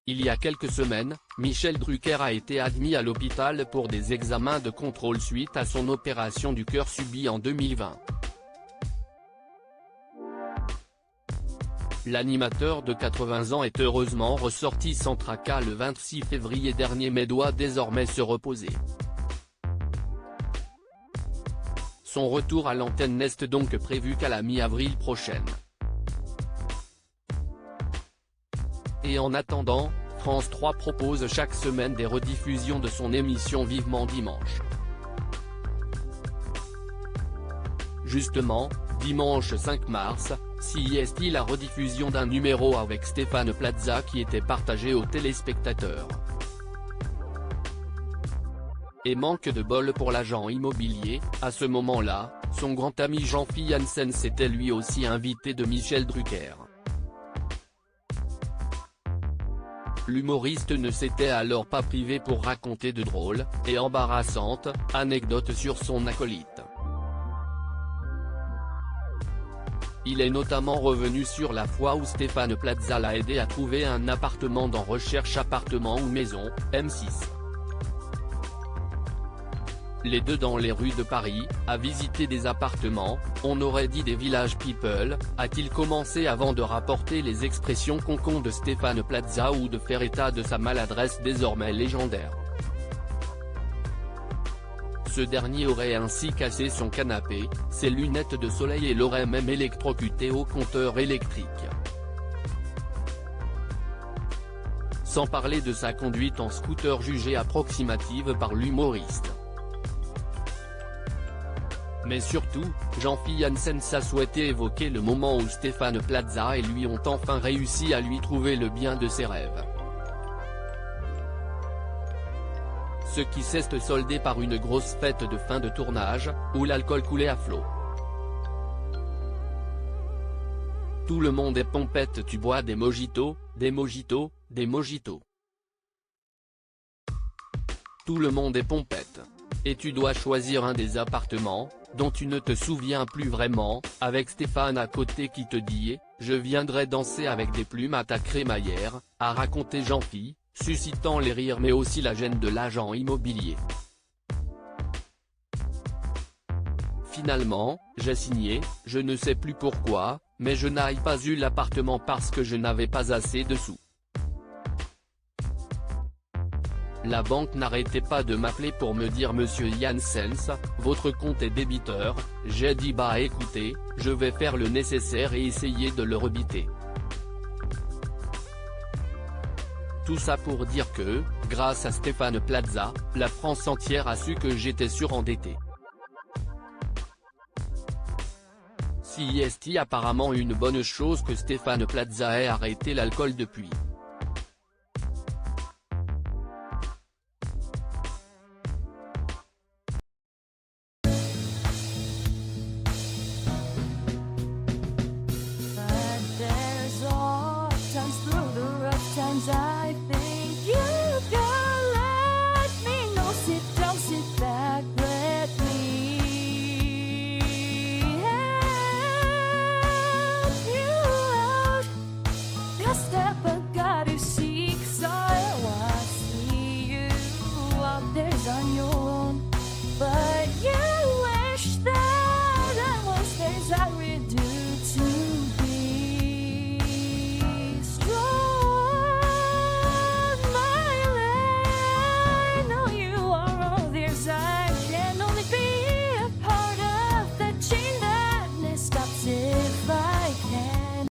Il y a quelques semaines, Michel Drucker a été admis à l'hôpital pour des examens de contrôle suite à son opération du cœur subie en 2020. L'animateur de 80 ans est heureusement ressorti sans tracas le 26 février dernier mais doit désormais se reposer. Son retour à l'antenne n'est donc prévu qu'à la mi-avril prochaine. Et en attendant, France 3 propose chaque semaine des rediffusions de son émission Vivement Dimanche. Justement, dimanche 5 mars, CIST la rediffusion d'un numéro avec Stéphane Plaza qui était partagé aux téléspectateurs. Et manque de bol pour l'agent immobilier, à ce moment-là, son grand ami Jean-Philippe Janssen s'était lui aussi invité de Michel Drucker. L'humoriste ne s'était alors pas privé pour raconter de drôles, et embarrassantes, anecdotes sur son acolyte. Il est notamment revenu sur la fois où Stéphane Plaza l'a aidé à trouver un appartement dans Recherche appartement ou maison, M6. Les deux dans les rues de Paris, à visiter des appartements, on aurait dit des village people, a-t-il commencé avant de rapporter les expressions concon de Stéphane Plaza ou de faire état de sa maladresse désormais légendaire. Ce dernier aurait ainsi cassé son canapé, ses lunettes de soleil et l'aurait même électrocuté au compteur électrique. Sans parler de sa conduite en scooter jugée approximative par l'humoriste. Mais surtout, Jean-Philippe Janssen a souhaité évoquer le moment où Stéphane Plaza et lui ont enfin réussi à lui trouver le bien de ses rêves. Ce qui s'est soldé par une grosse fête de fin de tournage, où l'alcool coulait à flot. Tout le monde est pompette, tu bois des mojitos, des mojitos, des mojitos. Tout le monde est pompette. Et tu dois choisir un des appartements, dont tu ne te souviens plus vraiment, avec Stéphane à côté qui te dit « Je viendrai danser avec des plumes à ta crémaillère », a raconté Jean-Philippe, suscitant les rires mais aussi la gêne de l'agent immobilier. Finalement, j'ai signé, je ne sais plus pourquoi, mais je n'ai pas eu l'appartement parce que je n'avais pas assez de sous. La banque n'arrêtait pas de m'appeler pour me dire Monsieur Janssen, votre compte est débiteur, j'ai dit bah écoutez, je vais faire le nécessaire et essayer de le rebiter. Tout ça pour dire que, grâce à Stéphane Plaza, la France entière a su que j'étais surendetté. CIST apparemment une bonne chose que Stéphane Plaza ait arrêté l'alcool depuis. Times through the rough times